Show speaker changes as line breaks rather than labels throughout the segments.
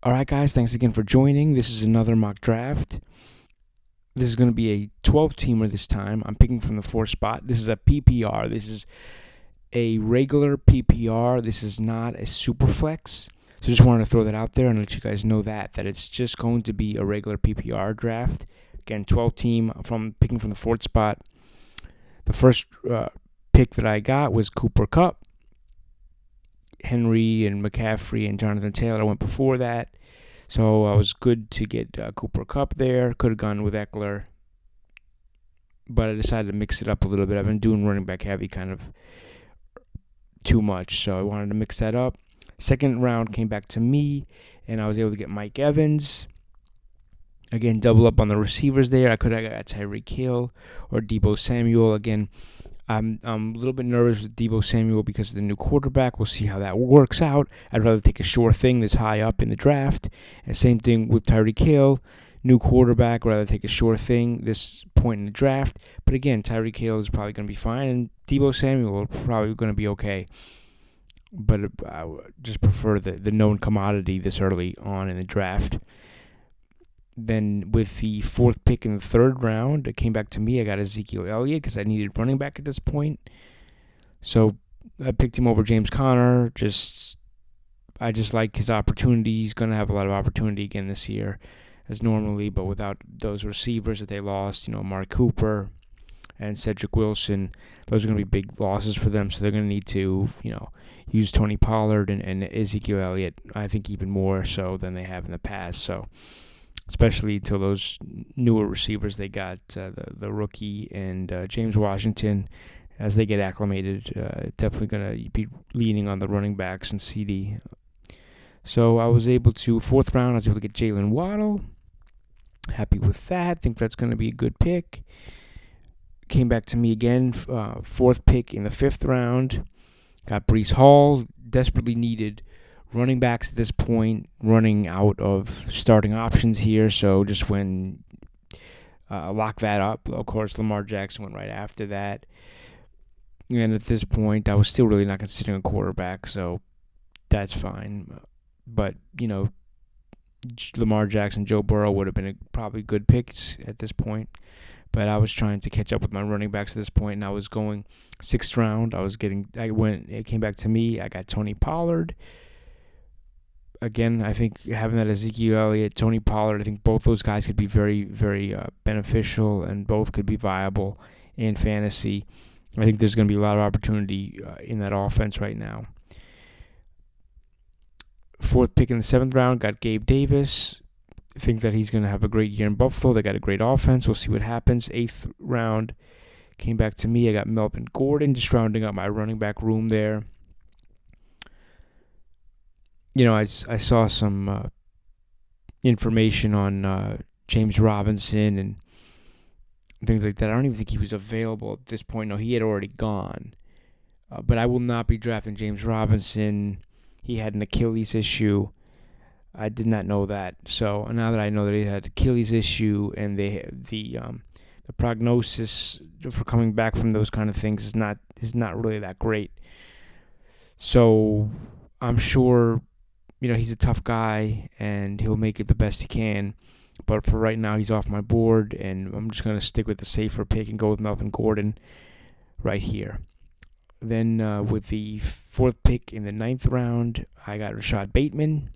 All right, guys, thanks again for joining. This is another mock draft. This is going to be a 12-teamer this time. I'm picking from the 4th spot. This is a PPR. This is a regular PPR. This is not a super flex. So just wanted to throw that out there and let you guys know that it's just going to be a regular PPR draft. Again, 12-team from picking from the 4th spot. The first pick that I got was Cooper Kupp. Henry and McCaffrey and Jonathan Taylor went before that. So I was good to get Cooper Kupp there. Could have gone with Eckler. But I decided to mix it up a little bit. I've been doing running back heavy kind of too much. So I wanted to mix that up. Second round came back to me, and I was able to get Mike Evans. Again, double up on the receivers there. I could have got Tyreek Hill or Deebo Samuel. Again, I'm a little bit nervous with Deebo Samuel because of the new quarterback. We'll see how that works out. I'd rather take a sure thing that's high up in the draft. And same thing with Tyreek Hill. New quarterback, rather take a sure thing this point in the draft. But again, Tyreek Hill is probably going to be fine, and Deebo Samuel is probably going to be okay. But I would just prefer the known commodity this early on in the draft. Then with the 4th pick in the 3rd round, it came back to me. I got Ezekiel Elliott because I needed running back at this point. So I picked him over James Conner. I just like his opportunity. He's going to have a lot of opportunity again this year as normally, but without those receivers that they lost, Mark Cooper and Cedric Wilson, those are going to be big losses for them. So they're going to need to, use Tony Pollard and Ezekiel Elliott, I think even more so than they have in the past. So especially to those newer receivers they got, the rookie and James Washington, as they get acclimated, definitely going to be leaning on the running backs and CD. So I was able to, 4th round, I was able to get Jalen Waddle. Happy with that. Think that's going to be a good pick. Came back to me again, 4th pick in the 5th round. Got Breece Hall, desperately needed running backs at this point, running out of starting options here, so just when lock that up. Of course, Lamar Jackson went right after that. And at this point, I was still really not considering a quarterback, so that's fine. But, Lamar Jackson, Joe Burrow would have been probably good picks at this point. But I was trying to catch up with my running backs at this point, and I was going 6th round. It came back to me. I got Tony Pollard. Again, I think having that Ezekiel Elliott, Tony Pollard, I think both those guys could be very, very beneficial, and both could be viable in fantasy. I think there's going to be a lot of opportunity in that offense right now. 4th pick in the 7th round, got Gabe Davis. I think that he's going to have a great year in Buffalo. They got a great offense. We'll see what happens. 8th round came back to me. I got Melvin Gordon, just rounding up my running back room there. I saw some information on James Robinson and things like that. I don't even think he was available at this point. No, he had already gone. But I will not be drafting James Robinson. He had an Achilles issue. I did not know that. So now that I know that he had an Achilles issue and the prognosis for coming back from those kind of things is not really that great. So I'm sure he's a tough guy, and he'll make it the best he can. But for right now, he's off my board, and I'm just going to stick with the safer pick and go with Melvin Gordon right here. Then with the 4th pick in the 9th round, I got Rashad Bateman.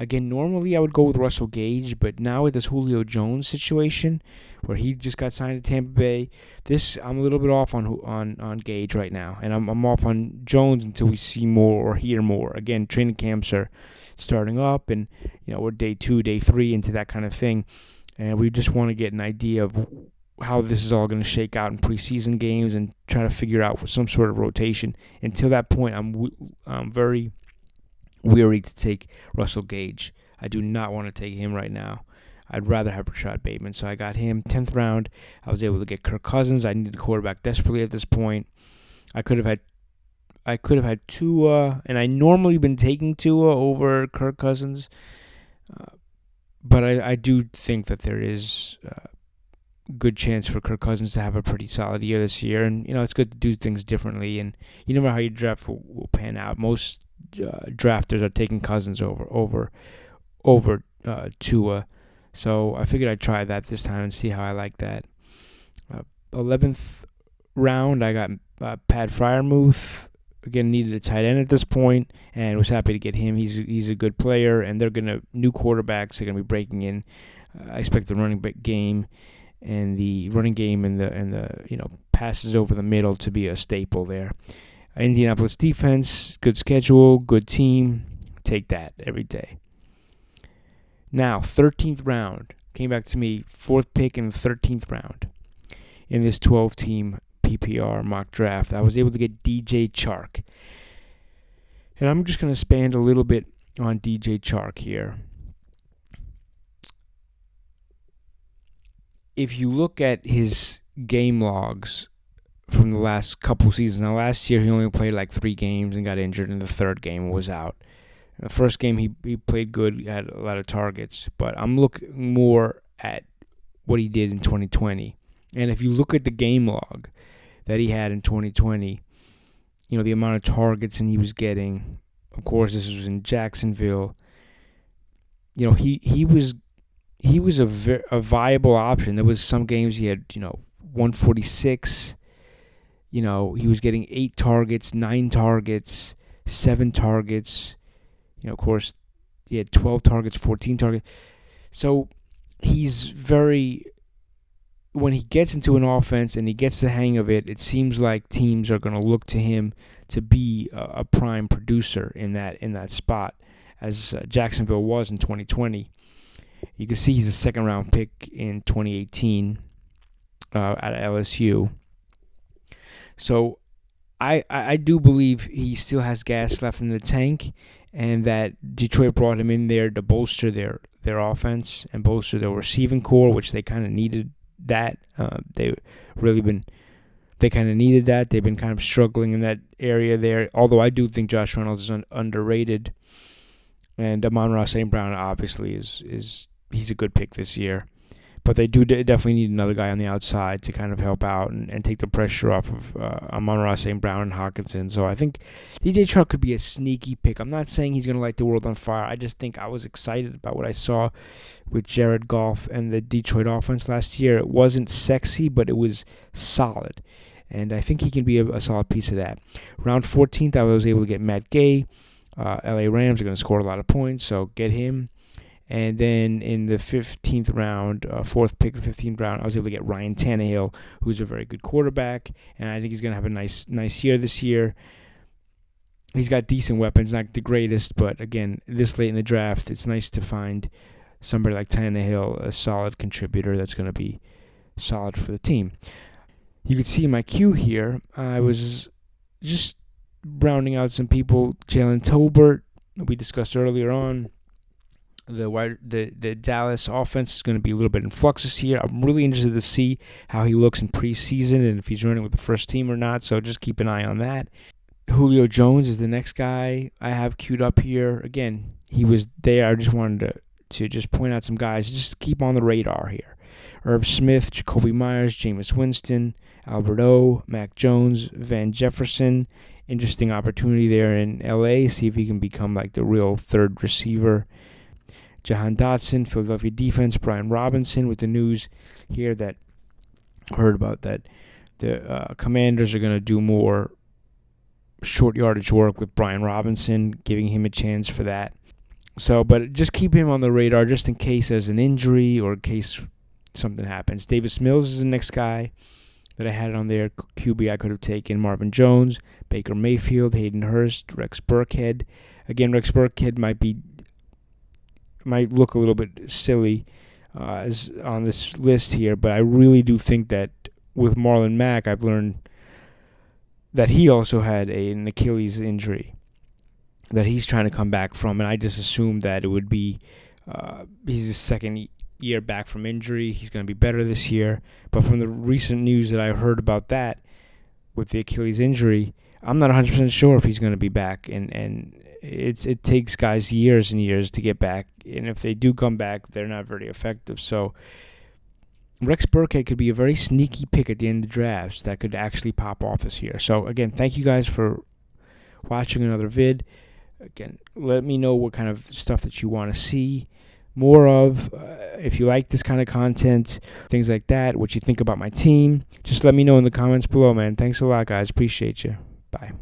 Again, normally I would go with Russell Gage, but now with this Julio Jones situation, where he just got signed to Tampa Bay, I'm a little bit off on Gage right now, and I'm off on Jones until we see more or hear more. Again, training camps are starting up, and we're day 2, day 3 into that kind of thing, and we just want to get an idea of how this is all going to shake out in preseason games and try to figure out some sort of rotation. Until that point, I'm very weary to take Russell Gage. I do not want to take him right now. I'd rather have Rashad Bateman. So I got him. 10th round, I was able to get Kirk Cousins. I needed a quarterback desperately at this point. I could have had Tua, and I normally been taking Tua over Kirk Cousins. But I do think that there is good chance for Kirk Cousins to have a pretty solid year this year. And, it's good to do things differently. And you never know how your draft will pan out. Most drafters are taking Cousins over over Tua. So I figured I'd try that this time and see how I like that. 11th round, I got Pat Freiermuth. Again, needed a tight end at this point, and was happy to get him. He's a good player, and they're new quarterbacks. They're gonna be breaking in. I expect the running back game and the running game and the passes over the middle to be a staple there. Indianapolis defense, good schedule, good team. Take that every day. Now, 13th round came back to me, 4th pick in the 13th round in this 12-team PPR mock draft. I was able to get DJ Chark. And I'm just going to expand a little bit on DJ Chark here. If you look at his game logs from the last couple seasons, now last year he only played like 3 games and got injured in the 3rd game, was out. In the 1st game he played good, had a lot of targets, but I'm looking more at what he did in 2020. And if you look at the game log that he had in 2020, the amount of targets and he was getting, of course this was in Jacksonville, he was a viable option. There was some games he had 146. He was getting 8 targets, 9 targets, 7 targets. Of course, he had 12 targets, 14 targets. So he's when he gets into an offense and he gets the hang of it, it seems like teams are going to look to him to be a prime producer in that spot, as Jacksonville was in 2020. You can see he's a 2nd-round pick in 2018 out of LSU. So I do believe he still has gas left in the tank, and that Detroit brought him in there to bolster their offense and bolster their receiving core, which they kind of needed that. They kind of needed that. They've been kind of struggling in that area there, although I do think Josh Reynolds is underrated. And Amon-Ra St. Brown obviously he's a good pick this year. But they do definitely need another guy on the outside to kind of help out and take the pressure off of Amon-Ra St. Brown and Hawkinson. So I think DJ Chark could be a sneaky pick. I'm not saying he's going to light the world on fire. I just think I was excited about what I saw with Jared Goff and the Detroit offense last year. It wasn't sexy, but it was solid. And I think he can be a solid piece of that. Round 14th, I was able to get Matt Gay. LA Rams are going to score a lot of points, so get him. And then in the 15th round, 4th pick of the 15th round, I was able to get Ryan Tannehill, who's a very good quarterback, and I think he's going to have a nice year this year. He's got decent weapons, not the greatest, but again, this late in the draft, it's nice to find somebody like Tannehill, a solid contributor that's going to be solid for the team. You can see my queue here. I was just rounding out some people. Jalen Tolbert, we discussed earlier on. The Dallas offense is going to be a little bit in flux this year. I'm really interested to see how he looks in preseason and if he's running with the first team or not, so just keep an eye on that. Julio Jones is the next guy I have queued up here. Again, he was there. I just wanted to just point out some guys. Just keep on the radar here. Irv Smith, Jacoby Myers, Jameis Winston, Albert O, Mac Jones, Van Jefferson. Interesting opportunity there in L.A. See if he can become like the real third receiver. Jahan Dotson, Philadelphia defense, Brian Robinson, with the news here that heard about that the Commanders are going to do more short yardage work with Brian Robinson, giving him a chance for that. So, but just keep him on the radar just in case there's an injury or in case something happens. Davis Mills is the next guy that I had on there. QB I could have taken. Marvin Jones, Baker Mayfield, Hayden Hurst, Rex Burkhead. Again, Rex Burkhead might look a little bit silly as on this list here, but I really do think that with Marlon Mack, I've learned that he also had an Achilles injury that he's trying to come back from, and I just assumed that it would be he's his second year back from injury. He's going to be better this year, but from the recent news that I heard about that with the Achilles injury, I'm not 100% sure if he's going to be back, and it takes guys years and years to get back, and if they do come back, they're not very effective. So Rex Burkhead could be a very sneaky pick at the end of the drafts that could actually pop off this year. So again, thank you guys for watching another vid. Again, let me know what kind of stuff that you want to see. more of. If you like this kind of content, things like that, what you think about my team, just let me know in the comments below, man. Thanks a lot, guys. Appreciate you. Bye.